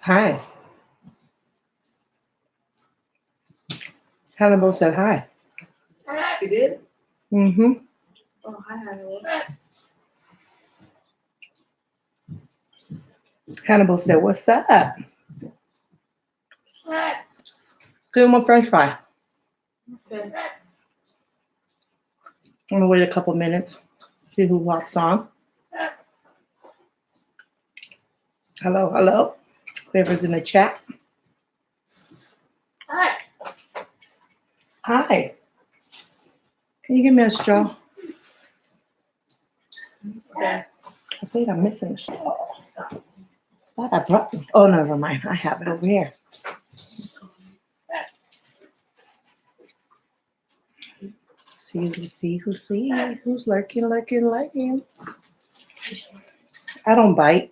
Hi. Hannibal said hi. You did? Mm-hmm. Oh, hi, Hannibal. Hannibal said, what's up? Give him a french fry. Okay. I'm gonna wait a couple minutes, see who walks on. Hello, hello. Whoever's in the chat. Hi. Hi. Can you give me a straw? Okay. I think I'm missing a straw. Thought I brought them. Oh, never mind. I have it over here. See who's lurking. I don't bite.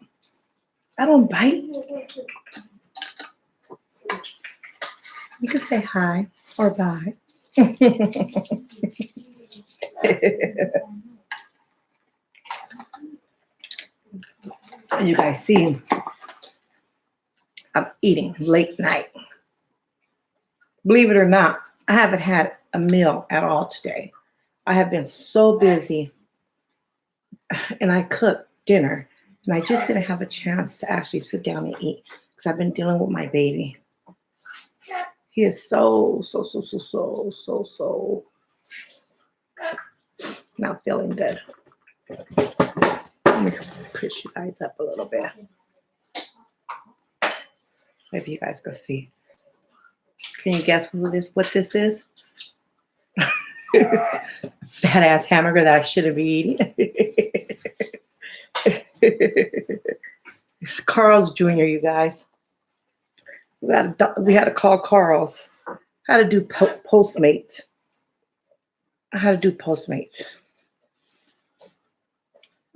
You can say hi or bye. You guys see, I'm eating late night. Believe it or not, I haven't had a meal at all today. I have been so busy and I cooked dinner and I just didn't have a chance to actually sit down and eat because I've been dealing with my baby. He is so not feeling good. Let me push you guys up a little bit. Maybe you guys can see. Can you guess what this is? Fat ass hamburger that I shouldn't be eating. It's Carl's Jr., you guys. We had to call Carl's. How to do Postmates.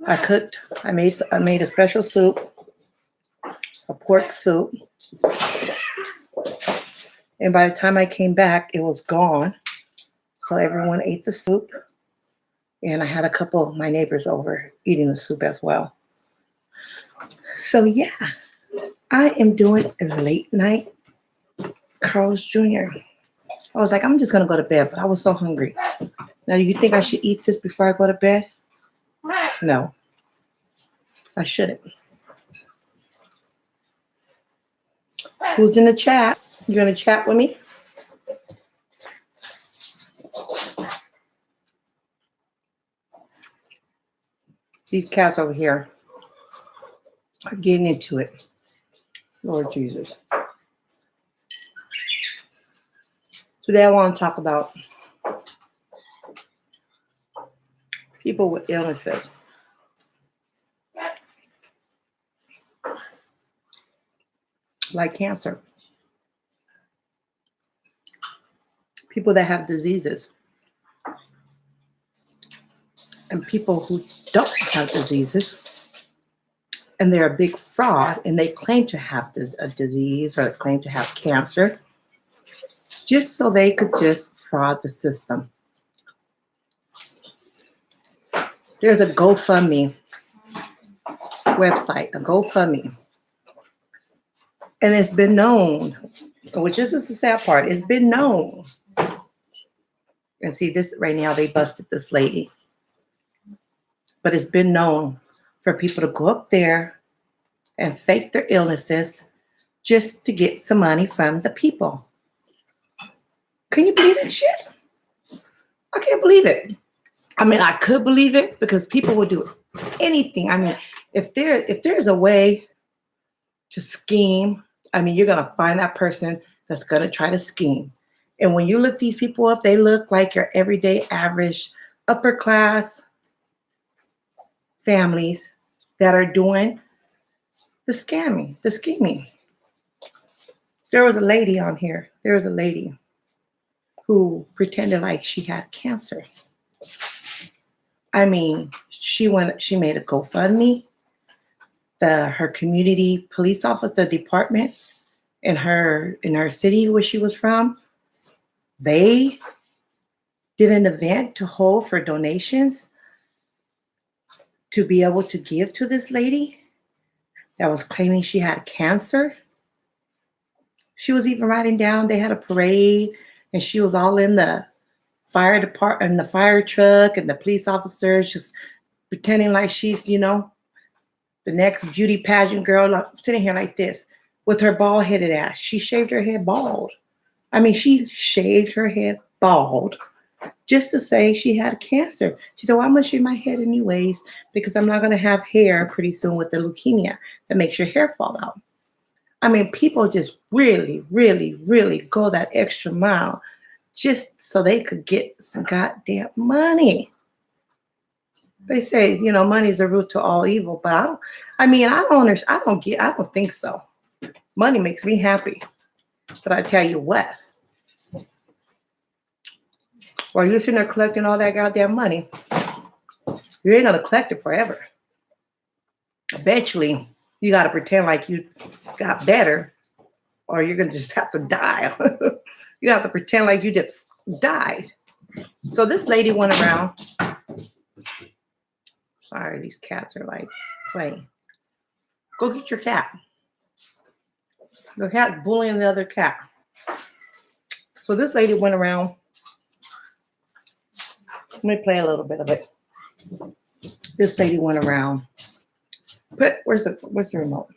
I cooked. I made a special soup, a pork soup. And by the time I came back, it was gone. So everyone ate the soup. And I had a couple of my neighbors over eating the soup as well. So yeah, I am doing a late night Carl's Jr. I was like, I'm just going to go to bed, but I was so hungry. Now, you think I should eat this before I go to bed? No, I shouldn't. Who's in the chat? You going to chat with me? These cats over here are getting into it. Lord Jesus. Today I want to talk about people with illnesses. Like cancer. People that have diseases. And people who don't have diseases. And they're a big fraud and they claim to have a disease or claim to have cancer just so they could just fraud the system. There's a GoFundMe website, a GoFundMe. And it's been known, which is the sad part, it's been known. And see this right now, they busted this lady. But it's been known for people to go up there and fake their illnesses just to get some money from the people. Can you believe that shit? I can't believe it. I mean, I could believe it because people would do anything. I mean, if there's a way to scheme, I mean, you're going to find that person that's going to try to scheme. And when you look these people up, they look like your everyday average upper class families that are doing the scheming. There was a lady on here. There was a lady who pretended like she had cancer. I mean, she made a GoFundMe. Her community police office, the department in her city where she was from, they did an event to hold for donations to be able to give to this lady that was claiming she had cancer. She was even writing down, they had a parade, and she was all in the fire department and the fire truck and the police officers just pretending like she's, the next beauty pageant girl, like, sitting here like this with her bald headed ass. She shaved her head bald. I mean, she shaved her head bald just to say she had cancer. She said, well, I'm going to shave my head anyways because I'm not going to have hair pretty soon with the leukemia that makes your hair fall out. I mean, people just really, really, really go that extra mile just so they could get some goddamn money. They say, money's the root to all evil, but I don't think so. Money makes me happy. But I tell you what, while you're sitting there collecting all that goddamn money, you ain't gonna collect it forever. Eventually, you gotta pretend like you got better, or you're gonna just have to die. You have to pretend like you just died. So this lady went around. Sorry, these cats are like playing. Go get your cat. The cat's bullying the other cat. So this lady went around. Let me play a little bit of it. This lady went around. Where's the remote?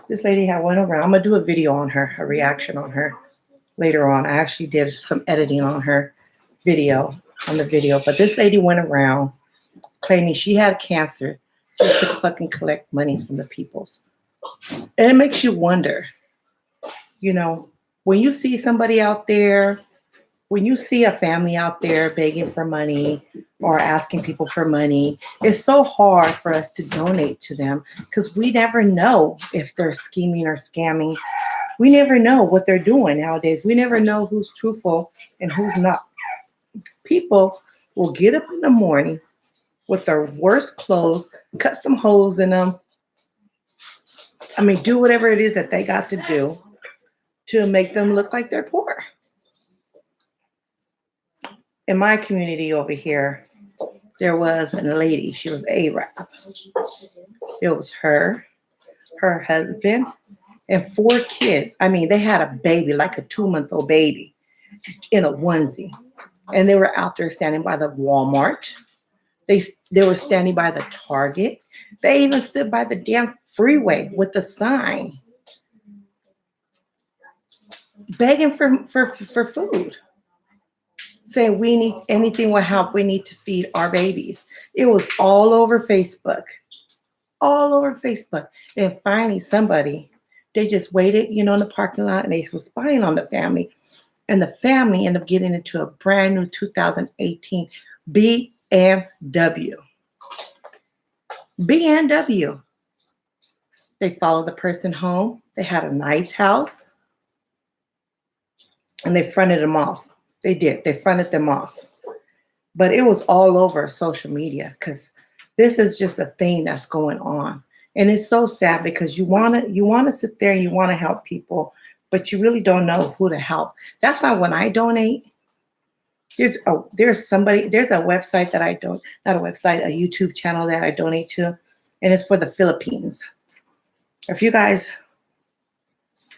This lady went around. I'm gonna do a video on her, a reaction on her later on. I actually did some editing on her video, but this lady went around claiming she had cancer just to fucking collect money from the peoples. And it makes you wonder, when you see somebody out there, when you see a family out there begging for money or asking people for money, it's so hard for us to donate to them because we never know if they're scheming or scamming. We never know what they're doing nowadays. We never know who's truthful and who's not. People will get up in the morning with their worst clothes, cut some holes in them. I mean, do whatever it is that they got to do to make them look like they're poor. In my community over here, there was a lady. She was Arab. It was her husband, and 4 kids. I mean, they had a baby, like a 2-month-old baby, in a onesie. And they were out there standing by the Walmart. They were standing by the Target. They even stood by the damn freeway with the sign, begging for food. Saying we need anything will help. We need to feed our babies. It was all over Facebook. All over Facebook. And finally somebody, they just waited, in the parking lot and they were spying on the family. And the family ended up getting into a brand new 2018 BMW. BMW. They followed the person home. They had a nice house. And they fronted them off. They did. They fronted them off. But it was all over social media because this is just a thing that's going on. And it's so sad because you want to sit there and you want to help people, but you really don't know who to help. That's why when I donate, there's a website that a YouTube channel that I donate to, and it's for the Philippines. If you guys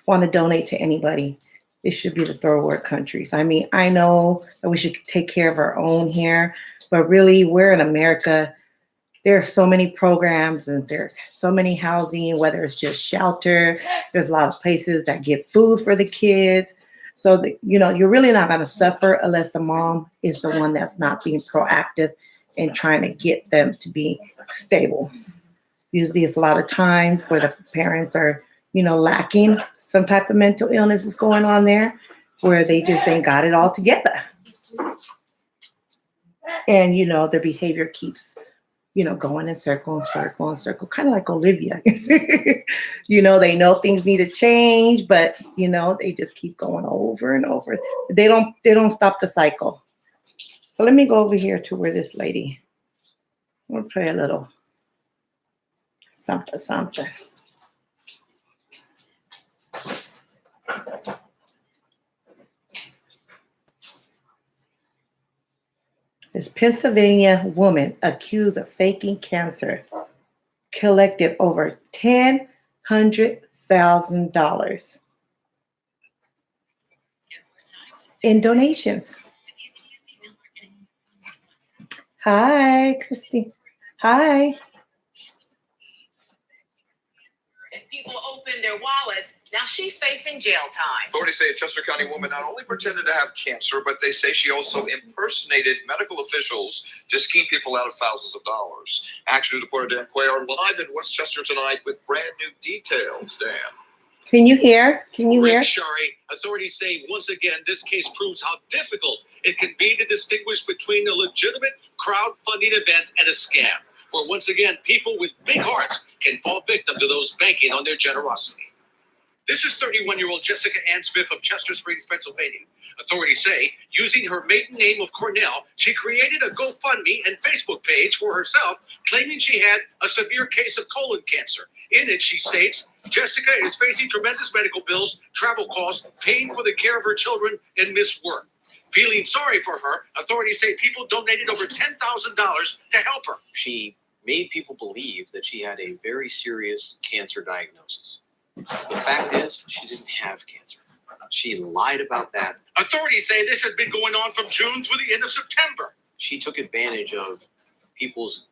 want to donate to anybody, it should be the third world countries. I mean, I know that we should take care of our own here, but really, we're in America. There are so many programs and there's so many housing, whether it's just shelter. There's a lot of places that give food for the kids. So, you're really not going to suffer unless the mom is the one that's not being proactive and trying to get them to be stable. Usually it's a lot of times where the parents are lacking some type of mental illness is going on there where they just ain't got it all together. And, their behavior keeps, going in circle and circle and circle, kind of like Olivia. They know things need to change, but, they just keep going over and over. They don't stop the cycle. So let me go over here to where this lady, I'm going to play a little something. This Pennsylvania woman accused of faking cancer collected over $10,000 $200,000 in donations. Hi, Christy. Hi. And people opened their wallets. Now she's facing jail time. Authorities say a Chester County woman not only pretended to have cancer, but they say she also impersonated medical officials to scheme people out of thousands of dollars. Action News reporter Dan Quay are live in Westchester tonight with brand new details. Dan. Can you hear? Can you hear? Shari, authorities say once again this case proves how difficult it can be to distinguish between a legitimate crowdfunding event and a scam, where once again people with big hearts can fall victim to those banking on their generosity. This is 31-year-old Jessica Ann Smith of Chester Springs, Pennsylvania. Authorities say, using her maiden name of Cornell, she created a GoFundMe and Facebook page for herself, claiming she had a severe case of colon cancer. In it, she states, Jessica is facing tremendous medical bills, travel costs, paying for the care of her children, and missed work. Feeling sorry for her, authorities say people donated over $10,000 to help her. She made people believe that she had a very serious cancer diagnosis. The fact is, she didn't have cancer. She lied about that. Authorities say this has been going on from June through the end of September. She took advantage of people's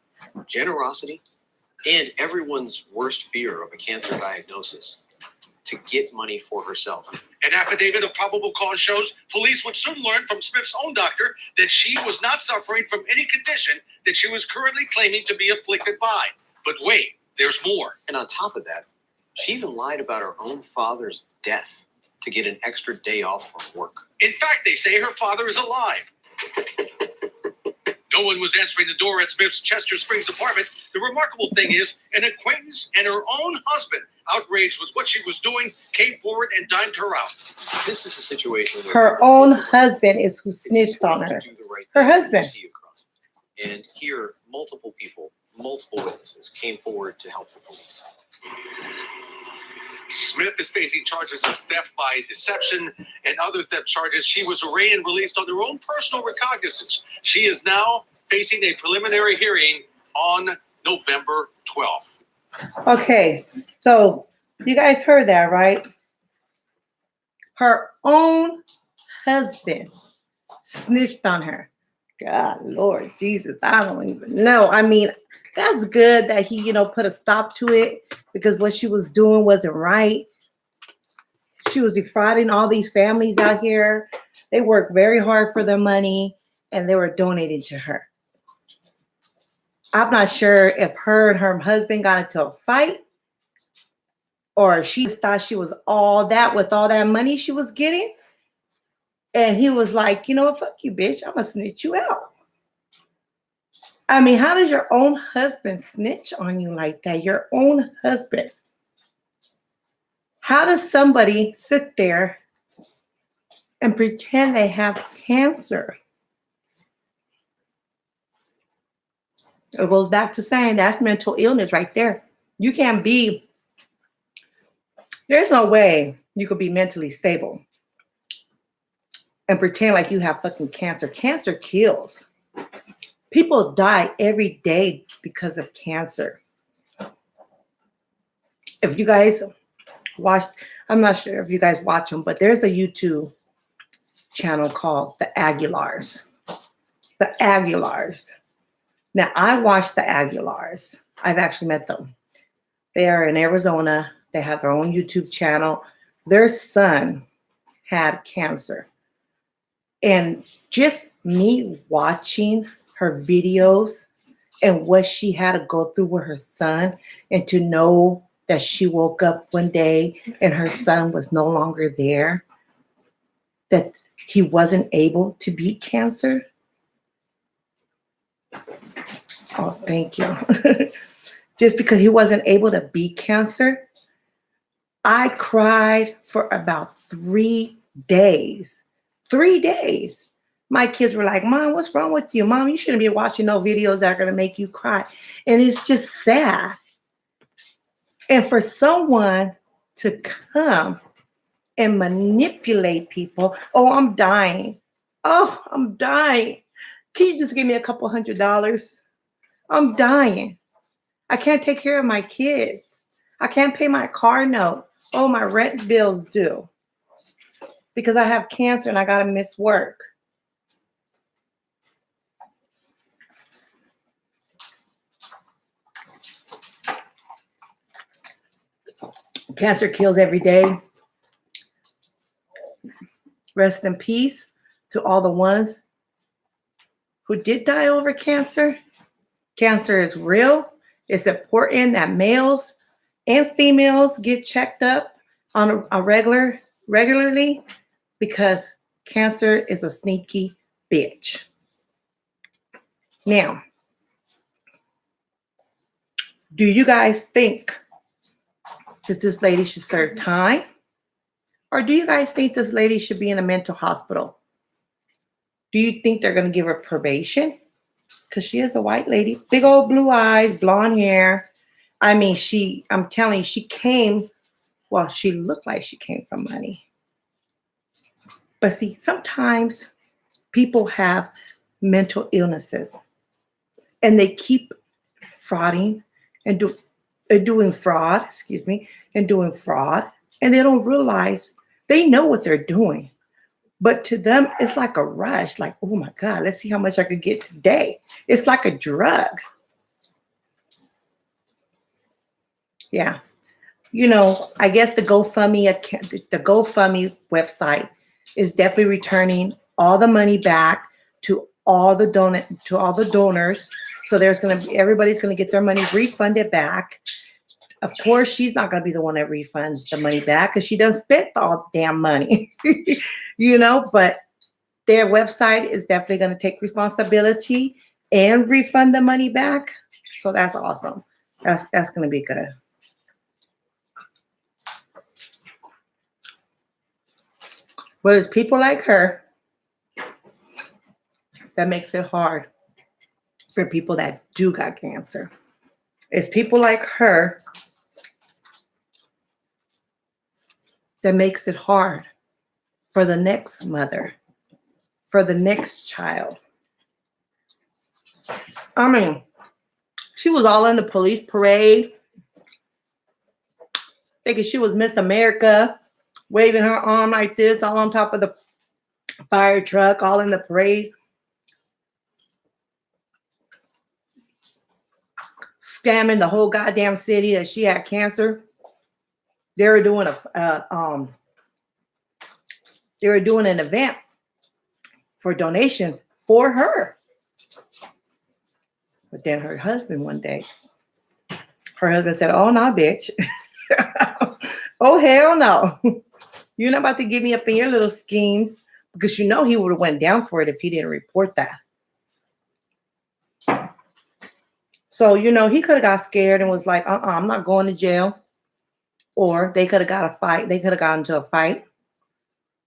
generosity and everyone's worst fear of a cancer diagnosis to get money for herself. An affidavit of probable cause shows police would soon learn from Smith's own doctor that she was not suffering from any condition that she was currently claiming to be afflicted by. But wait, there's more. And on top of that, she even lied about her own father's death to get an extra day off from work. In fact, they say her father is alive. No one was answering the door at Smith's Chester Springs apartment. The remarkable thing is, an acquaintance and her own husband, outraged with what she was doing, came forward and dimed her out. This is a situation where Her own husband is who snitched on her. Her husband. And here, multiple people, multiple witnesses came forward to help the police. Smith is facing charges of theft by deception and other theft charges. She was arraigned and released on her own personal recognizance. She is now facing a preliminary hearing on November 12th. Okay, so you guys heard that, right? Her own husband snitched on her. God, Lord Jesus, I don't even know. I mean, that's good that he, put a stop to it because what she was doing wasn't right. She was defrauding all these families out here. They worked very hard for their money and they were donating to her. I'm not sure if her and her husband got into a fight or she thought she was all that with all that money she was getting. And he was like, you know what, fuck you, bitch. I'm going to snitch you out. I mean, how does your own husband snitch on you like that? Your own husband. How does somebody sit there and pretend they have cancer? It goes back to saying that's mental illness right there. You can't be, there's no way you could be mentally stable and pretend like you have fucking cancer. Cancer kills. People die every day because of cancer. If you guys watch, I'm not sure if you guys watch them, but there's a YouTube channel called The Aguilars. The Aguilars. Now, I watched The Aguilars. I've actually met them. They are in Arizona. They have their own YouTube channel. Their son had cancer. And just me watching her videos and what she had to go through with her son, and to know that she woke up one day and her son was no longer there, that he wasn't able to beat cancer. Oh, thank you. Just because he wasn't able to beat cancer, I cried for about 3 days. 3 days. My kids were like, Mom, what's wrong with you? Mom, you shouldn't be watching no videos that are going to make you cry. And it's just sad. And for someone to come and manipulate people, oh, I'm dying. Oh, I'm dying. Can you just give me a couple $100? I'm dying. I can't take care of my kids. I can't pay my car note. Oh, my rent bill's due because I have cancer and I got to miss work. Cancer kills every day. Rest in peace to all the ones who did die over cancer. Cancer is real. It's important that males and females get checked up on a regularly because cancer is a sneaky bitch. Now, do you guys think that this lady should serve time? Or do you guys think this lady should be in a mental hospital? Do you think they're going to give her probation? Because she is a white lady, big old blue eyes, blonde hair. I mean, I'm telling you, she looked like she came from money. But see, sometimes people have mental illnesses and they keep frauding and doing fraud, and they don't realize they know what they're doing. But to them, it's like a rush, like, oh my God, let's see how much I could get today. It's like a drug. Yeah. I guess the GoFundMe website is definitely returning all the money back to all the donors. So everybody's gonna get their money refunded back. Of course, she's not gonna be the one that refunds the money back because she done spent all the damn money. But their website is definitely gonna take responsibility and refund the money back. So that's awesome. That's gonna be good. But it's people like her that makes it hard for people that do got cancer. It's people like her that makes it hard for the next mother, for the next child. I mean, she was all in the police parade, thinking she was Miss America, waving her arm like this, all on top of the fire truck, all in the parade. Scamming the whole goddamn city that she had cancer. They were doing an event for donations for her. But then her husband said, oh no, bitch. Oh hell no. You're not about to get me up in your little schemes, because he would have went down for it if he didn't report that. So, he could have got scared and was like, I'm not going to jail. Or they could have got a fight. They could have gotten into a fight.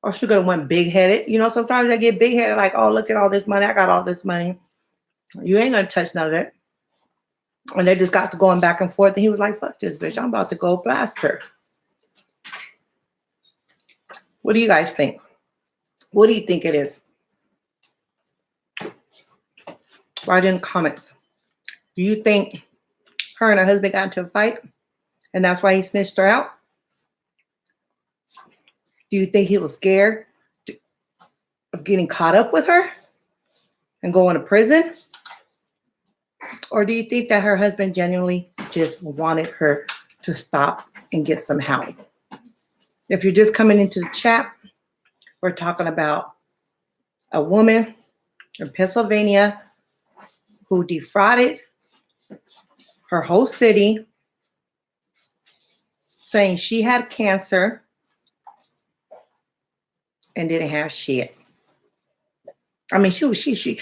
Or she could have went big-headed. Sometimes I get big-headed like, oh, look at all this money. I got all this money. You ain't going to touch none of it. And they just got to going back and forth. And he was like, fuck this bitch. I'm about to go blast her. What do you guys think? What do you think it is? Write in the comments. Do you think her and her husband got into a fight and that's why he snitched her out? Do you think he was scared of getting caught up with her and going to prison? Or do you think that her husband genuinely just wanted her to stop and get some help? If you're just coming into the chat, we're talking about a woman in Pennsylvania who defrauded her whole city, saying she had cancer and didn't have shit. I mean, she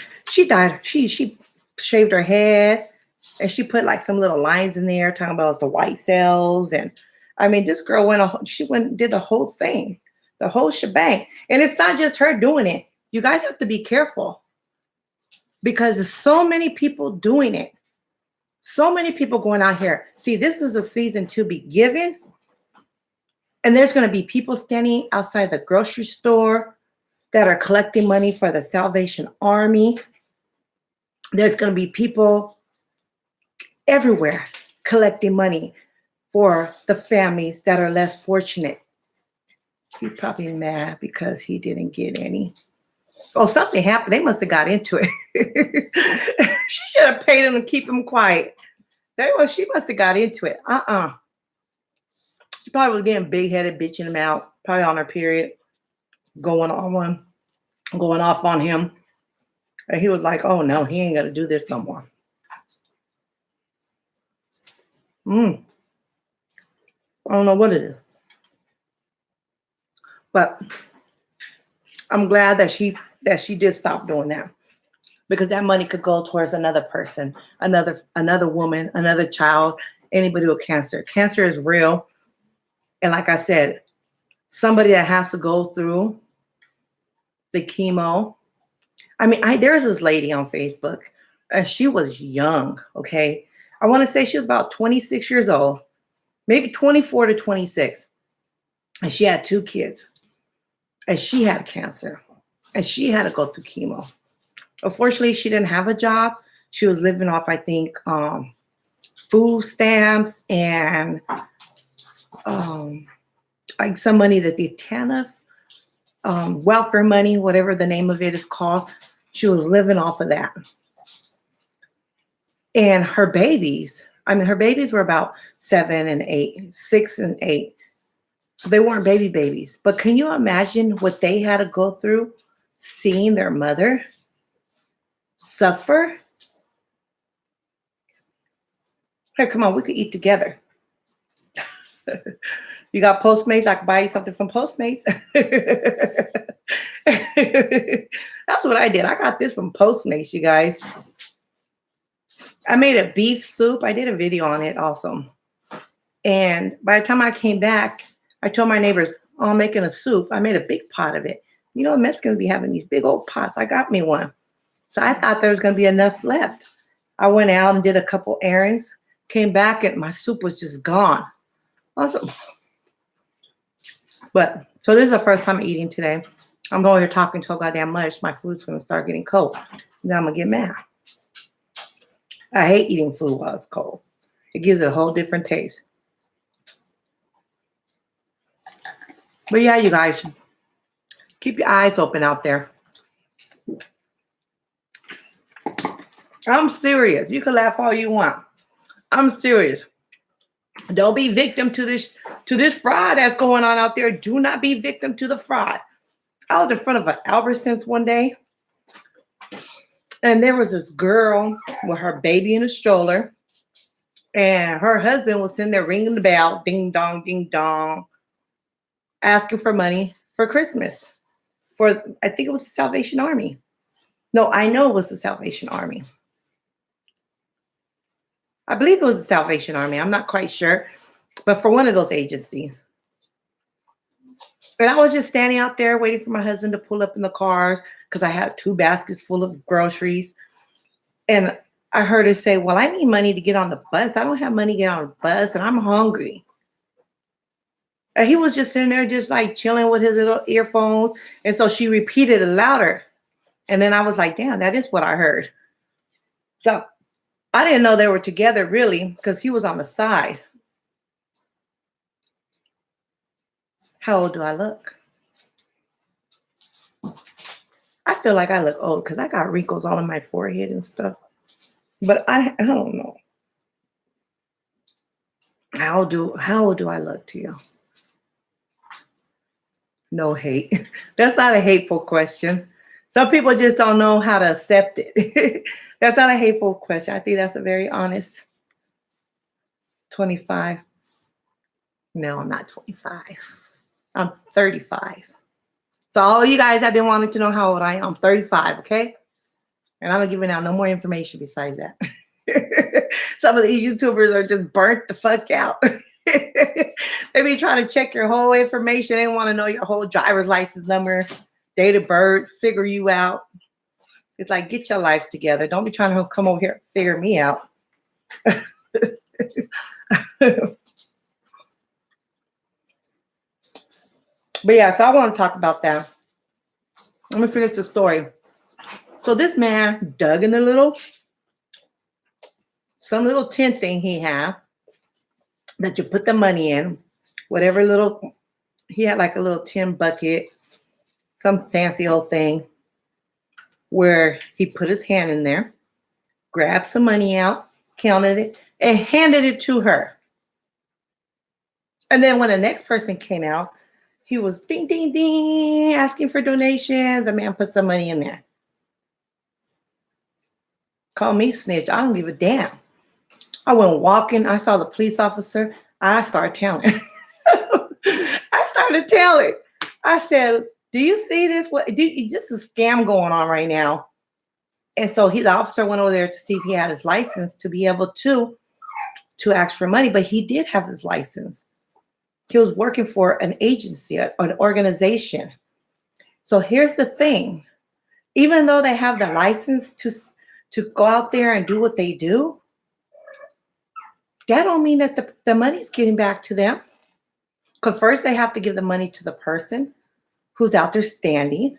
died. She shaved her head and she put like some little lines in there talking about the white cells. And I mean, this girl went and did the whole thing, the whole shebang. And it's not just her doing it. You guys have to be careful because there's so many people doing it. So many people going out here. See, this is a season to be given. And there's going to be people standing outside the grocery store that are collecting money for the Salvation Army. There's going to be people everywhere collecting money for the families that are less fortunate. He's probably mad because he didn't get any. Oh, something happened. They must have got into it. She should have paid him to keep him quiet. She must have got into it. She probably was getting big-headed, bitching him out, probably on her period, going off on him. And he was like, oh no, he ain't gonna do this no more. I don't know what it is. But I'm glad that she did stop doing that, because that money could go towards another person, another woman, another child, anybody with cancer. Cancer is real. And like I said, somebody that has to go through the chemo. I mean, there was this lady on Facebook, and she was young, okay? I want to say she was about 26 years old, maybe 24 to 26. And she had 2 kids. And she had cancer. And she had to go through chemo. Unfortunately, she didn't have a job. She was living off, I think, food stamps and like some money that the TANF, welfare money, whatever the name of it is called. She was living off of that. And her babies were about 7 and 8, 6 and 8. So they weren't babies. But can you imagine what they had to go through seeing their mother suffer? Hey, come on, we could eat together. You got Postmates? I could buy you something from Postmates. That's what I did. I got this from Postmates, you guys. I made a beef soup. I did a video on it also. And by the time I came back, I told my neighbors, oh, I'm making a soup. I made a big pot of it. You know, Mexicans be having these big old pots. I got me one. So I thought there was going to be enough left. I went out and did a couple errands, came back, and my soup was just gone. Awesome. But so this is the first time I'm eating today. I'm over here talking so goddamn much. My food's going to start getting cold. Then I'm going to get mad. I hate eating food while it's cold. It gives it a whole different taste. But yeah, you guys, keep your eyes open out there. I'm serious. You can laugh all you want. I'm serious. Don't be victim to this fraud that's going on out there. Do not be victim to the fraud. I was in front of an Albertsons one day, and there was this girl with her baby in a stroller, and her husband was sitting there ringing the bell, ding dong, asking for money for Christmas. For, I think it was the Salvation Army. No, I know it was the Salvation Army. I believe it was the Salvation Army. I'm not quite sure, but for one of those agencies. And I was just standing out there waiting for my husband to pull up in the car because I had 2 baskets full of groceries. And I heard her say, well, I need money to get on the bus. I don't have money to get on the bus, and I'm hungry. And he was just sitting there just like chilling with his little earphones. And so she repeated it louder. And then I was like, damn, that is what I heard. So I didn't know they were together really because he was on the side. How old do I look? I feel like I look old because I got wrinkles all on my forehead and stuff. But I don't know. How old do I look to you? No hate. That's not a hateful question. Some people just don't know how to accept it. That's not a hateful question. I think that's a very honest 25. No, I'm not 25. I'm 35. So all you guys have been wanting to know how old I am. I'm 35, okay? And I'm not giving out no more information besides that. Some of these YouTubers are just burnt the fuck out. They be trying to check your whole information. They want to know your whole driver's license number, date of birth, figure you out. It's like, get your life together. Don't be trying to come over here and figure me out. But yeah, so I want to talk about that. Let me finish the story. So this man dug in some little tent thing he had. that you put the money in, whatever little, he had like a little tin bucket, some fancy old thing, where he put his hand in there, grabbed some money out, counted it, and handed it to her. And then when the next person came out, he was ding, ding, ding, asking for donations. The man put some money in there. Call me snitch. I don't give a damn. I went walking. I saw the police officer. I started telling. I started telling. I said, do you see this? This is a scam going on right now. And so the officer went over there to see if he had his license to be able to ask for money. But he did have his license. He was working for an agency, an organization. So here's the thing. Even though they have the license to go out there and do what they do, that don't mean that the money's getting back to them. Because first they have to give the money to the person who's out there standing.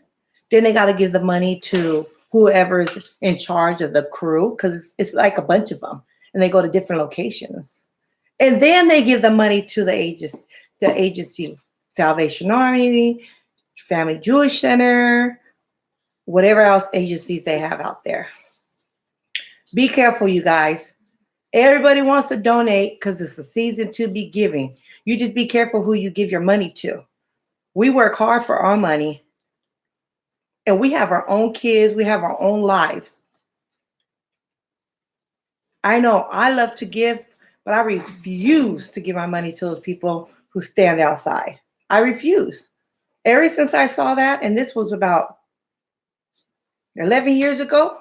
Then they got to give the money to whoever's in charge of the crew, because it's like a bunch of them. And they go to different locations. And then they give the money to the agency, Salvation Army, Family Jewish Center, whatever else agencies they have out there. Be careful, you guys. Everybody wants to donate because it's a season to be giving. You just be careful who you give your money to. We work hard for our money. And we have our own kids. We have our own lives. I know I love to give, but I refuse to give my money to those people who stand outside. I refuse. Ever since I saw that, and this was about 11 years ago,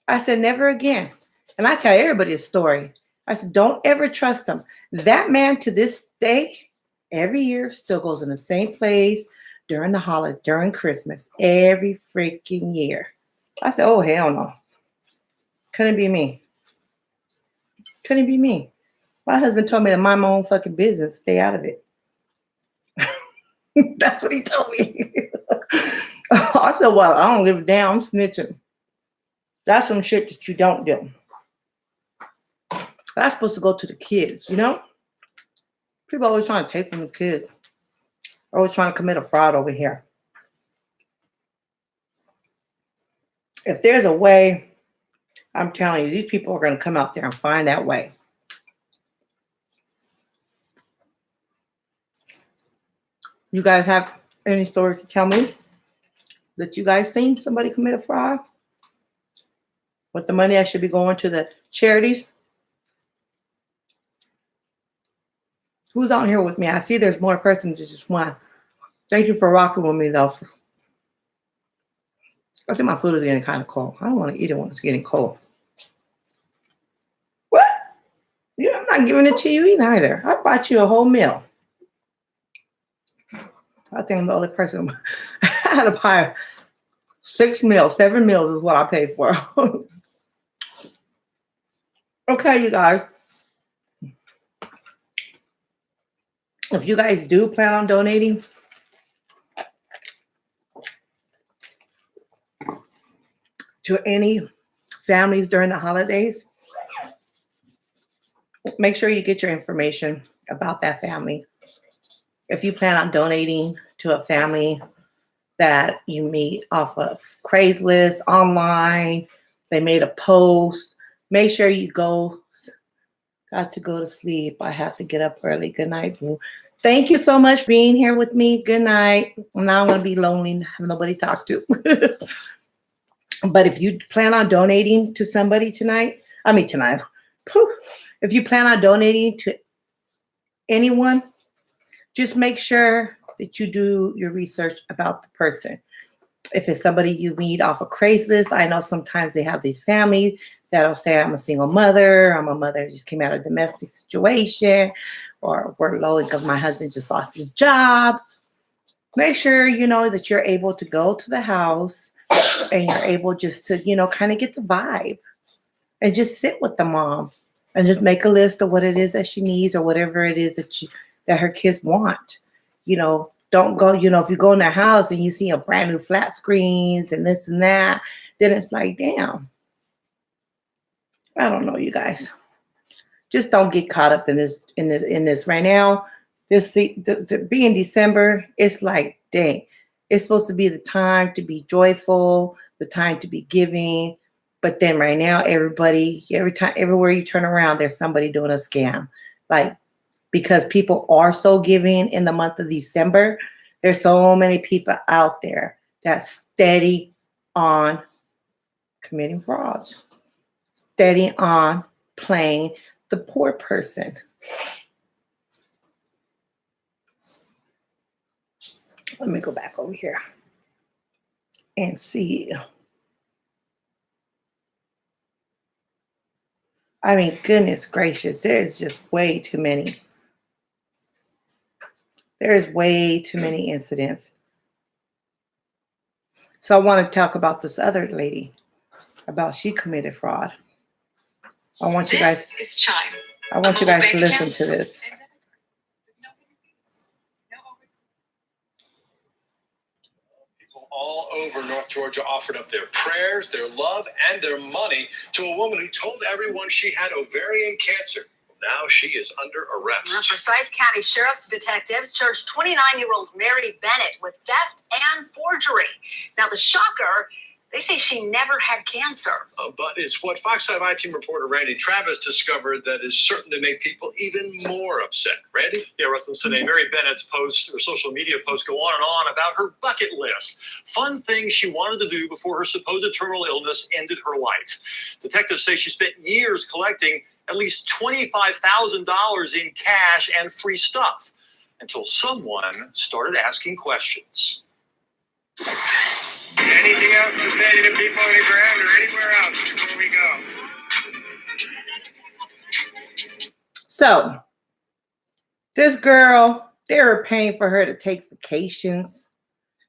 I said, never again. And I tell everybody a story. I said, don't ever trust them. That man to this day, every year, still goes in the same place during the holiday, during Christmas, every freaking year. I said, oh, hell no. Couldn't be me. Couldn't be me. My husband told me to mind my own fucking business, stay out of it. That's what he told me. I said, well, I don't give a damn, I'm snitching. That's some shit that you don't do. That's supposed to go to the kids, you know? People always trying to take from the kids. Always trying to commit a fraud over here. If there's a way, I'm telling you, these people are going to come out there and find that way. You guys have any stories to tell me that you guys seen somebody commit a fraud? With the money that should be going to the charities? Who's on here with me? I see there's more persons than just one. Thank you for rocking with me, though. I think my food is getting kind of cold. I don't want to eat it when it's getting cold. What? Yeah, I'm not giving it to you either. I bought you a whole meal. I think I'm the only person. I had to buy 6 meals. 7 meals is what I paid for. Okay, you guys. If you guys do plan on donating, to any families during the holidays, make sure you get your information about that family. If you plan on donating to a family that you meet off of Craigslist, online, they made a post, make sure you go. Got to go to sleep. I have to get up early. Good night, boo. Thank you so much for being here with me. Good night. Now I'm going to be lonely and have nobody to talk to. But if you plan on donating to somebody tonight, if you plan on donating to anyone, just make sure that you do your research about the person. If it's somebody you meet off of Craigslist, I know sometimes they have these families that'll say, I'm a single mother, I'm a mother who just came out of a domestic situation, or we're low because my husband just lost his job. Make sure you know that you're able to go to the house and you're able just to, kind of get the vibe and just sit with the mom and just make a list of what it is that she needs or whatever it is that her kids want. Don't go, if you go in their house and you see a brand new flat screens and this and that, then it's like, damn. I don't know, you guys. just don't get caught up in this right now. To be in December, it's like, dang, it's supposed to be the time to be joyful, the time to be giving. But then right now, everywhere you turn around, there's somebody doing a scam. Like, because people are so giving in the month of December, there's so many people out there that's steady on committing frauds, steady on playing the poor person. Let me go back over here and see. I mean, goodness gracious, there's just way too many. There's way too many incidents. So I want to talk about this other lady, about she committed fraud. I want you guys. This is Chime. I want you guys to listen to this. People all over North Georgia offered up their prayers, their love, and their money to a woman who told everyone she had ovarian cancer. Now she is under arrest. Forsyth County Sheriff's detectives charged 29-year-old Mary Bennett with theft and forgery. Now, the shocker, they say she never had cancer. But it's what Fox 5 I-Team reporter Randy Travis discovered that is certain to make people even more upset. Randy? Yeah, Russell, today, Mary Bennett's posts or social media posts go on and on about her bucket list. Fun things she wanted to do before her supposed terminal illness ended her life. Detectives say she spent years collecting at least $25,000 in cash and free stuff until someone started asking questions. Anything else to say to the people on the ground or anywhere else before we go? So, this girl, they were paying for her to take vacations.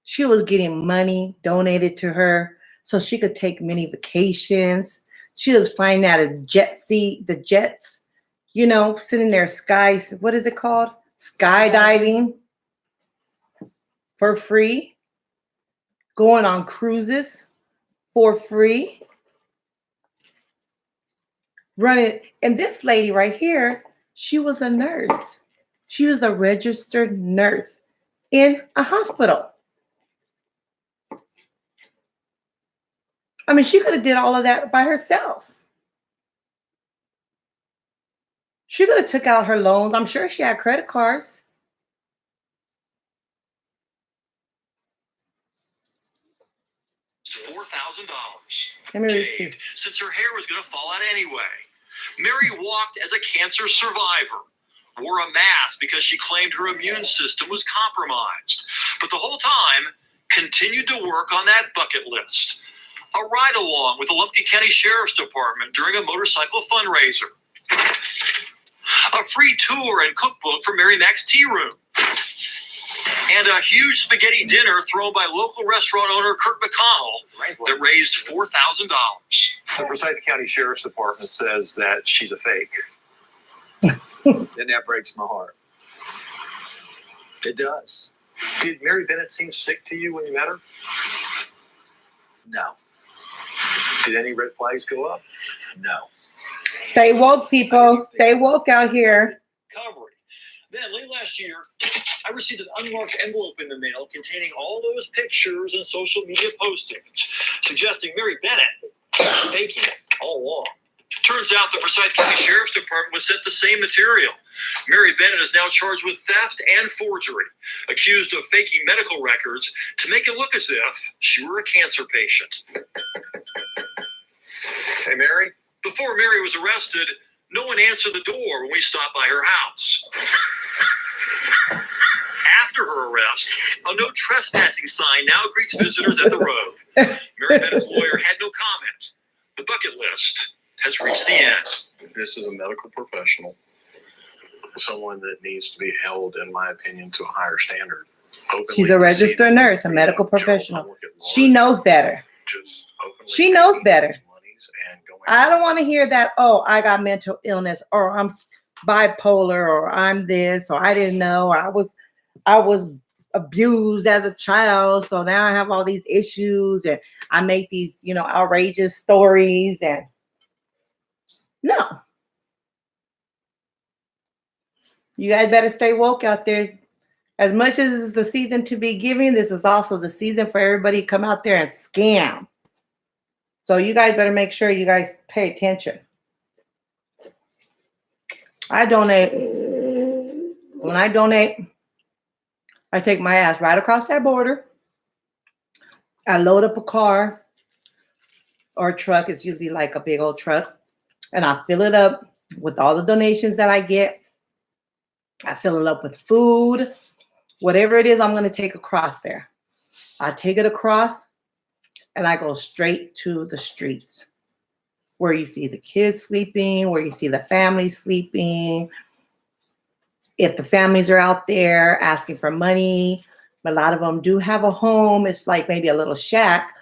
She was getting money donated to her so she could take many vacations. She was flying out of the jets, you know, sitting there what is it called? Skydiving for free. Going on cruises for free. Running. And this lady right here, she was a nurse. She was a registered nurse in a hospital. I mean, she could have did all of that by herself. She could have took out her loans. I'm sure she had credit cards. $4,000. Let me Jade, repeat. since her hair was going to fall out anyway. Mary walked as a cancer survivor, wore a mask because she claimed her immune system was compromised, but the whole time continued to work on that bucket list. A ride-along with the Lumpkin County Sheriff's Department during a motorcycle fundraiser. A free tour and cookbook from Mary Mac's Tea Room. And a huge spaghetti dinner thrown by local restaurant owner Kurt McConnell that raised $4,000. The Forsyth County Sheriff's Department says that she's a fake. And that breaks my heart. It does. Did Mary Bennett seem sick to you when you met her? No. Did any red flags go up? No. Stay woke, people. Stay woke out here. Recovery. Then late last year, I received an unmarked envelope in the mail containing all those pictures and social media postings suggesting Mary Bennett was faking it all along. Turns out the Forsyth County Sheriff's Department was sent the same material. Mary Bennett is now charged with theft and forgery, accused of faking medical records to make it look as if she were a cancer patient. Hey, Mary? Before Mary was arrested, no one answered the door when we stopped by her house. After her arrest, a no trespassing sign now greets visitors at the road. Mary Bennett's lawyer had no comment. The bucket list has reached the end. This is a medical professional. Someone that needs to be held, in my opinion, to a higher standard. She's a registered nurse, a medical professional. She knows better. She knows better. I don't want to hear that, oh, I got mental illness, or I'm bipolar, or I'm this, or I didn't know, or I was abused as a child, so now I have all these issues, and I make these, outrageous stories, and no. You guys better stay woke out there. As much as it's the season to be giving, this is also the season for everybody to come out there and scam. So you guys better make sure you guys pay attention. I donate. When I donate, I take my ass right across that border. I load up a car or a truck. It's usually like a big old truck. And I fill it up with all the donations that I get. I fill it up with food. Whatever it is, I'm going to take across there. I take it across and I go straight to the streets where you see the kids sleeping, where you see the families sleeping. If the families are out there asking for money, a lot of them do have a home. It's like maybe a little shack,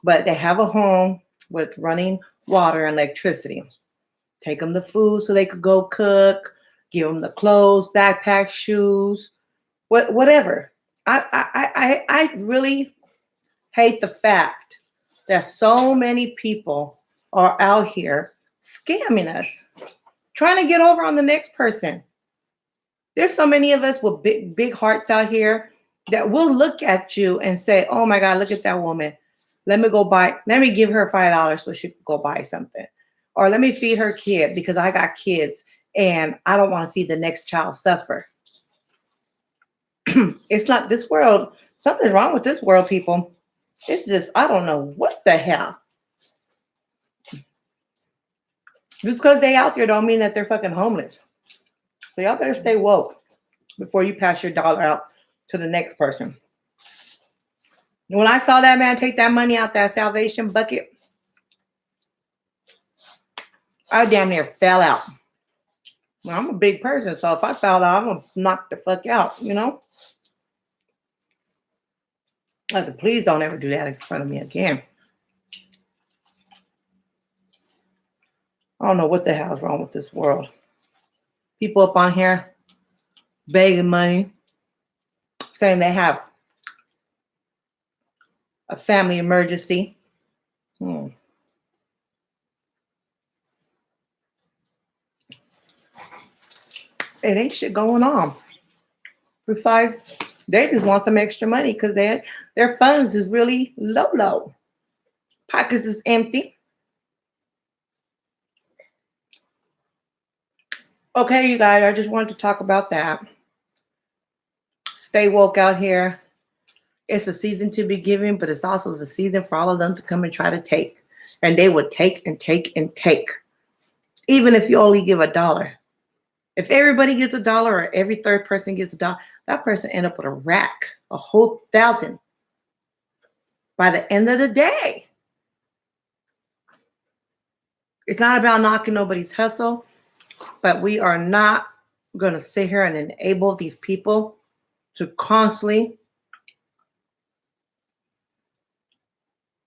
but they have a home with running water and electricity. Take them the food so they could go cook, give them the clothes, backpack, shoes, whatever. I really hate the fact that so many people are out here scamming us, trying to get over on the next person. There's so many of us with big hearts out here that will look at you and say, oh my God, look at that woman. Let me give her $5 so she can go buy something. Or let me feed her kid because I got kids and I don't want to see the next child suffer. It's not this world. Something's wrong with this world, people. It's just, I don't know what the hell. Because they out there don't mean that they're fucking homeless. So y'all better stay woke before you pass your dollar out to the next person. When I saw that man take that money out that salvation bucket, I damn near fell out. Well, I'm a big person, so if I fell out, I'm gonna knock the fuck out, you know? I said, please don't ever do that in front of me again. I don't know what the hell's wrong with this world. People up on here begging money, saying they have a family emergency. It ain't shit going on. Besides, they just want some extra money because their funds is really low. Pockets is empty. Okay, you guys, I just wanted to talk about that. Stay woke out here. It's a season to be giving, but it's also the season for all of them to come and try to take. And they would take and take and take. Even if you only give $1. If everybody gets $1 or every third person gets $1, that person end up with a rack, a whole 1,000 by the end of the day. It's not about knocking nobody's hustle, but we are not going to sit here and enable these people to constantly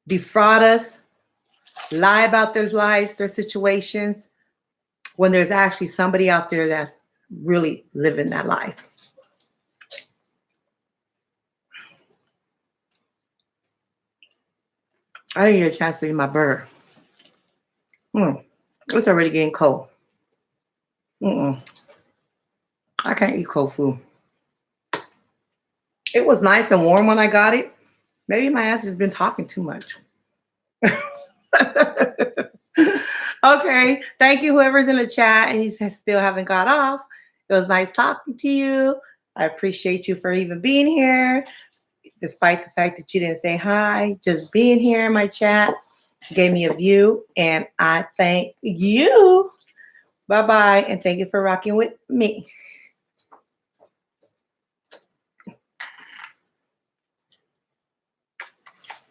defraud us, lie about their lives, their situations, when there's actually somebody out there that's really living that life. I didn't get a chance to eat my burger. It's already getting cold. I can't eat cold food. It was nice and warm when I got it. Maybe my ass has been talking too much. Okay, thank you, whoever's in the chat and you still haven't got off. It was nice talking to you. I appreciate you for even being here, despite the fact that you didn't say hi. Just being here in my chat gave me a view, and I thank you. Bye-bye, and thank you for rocking with me.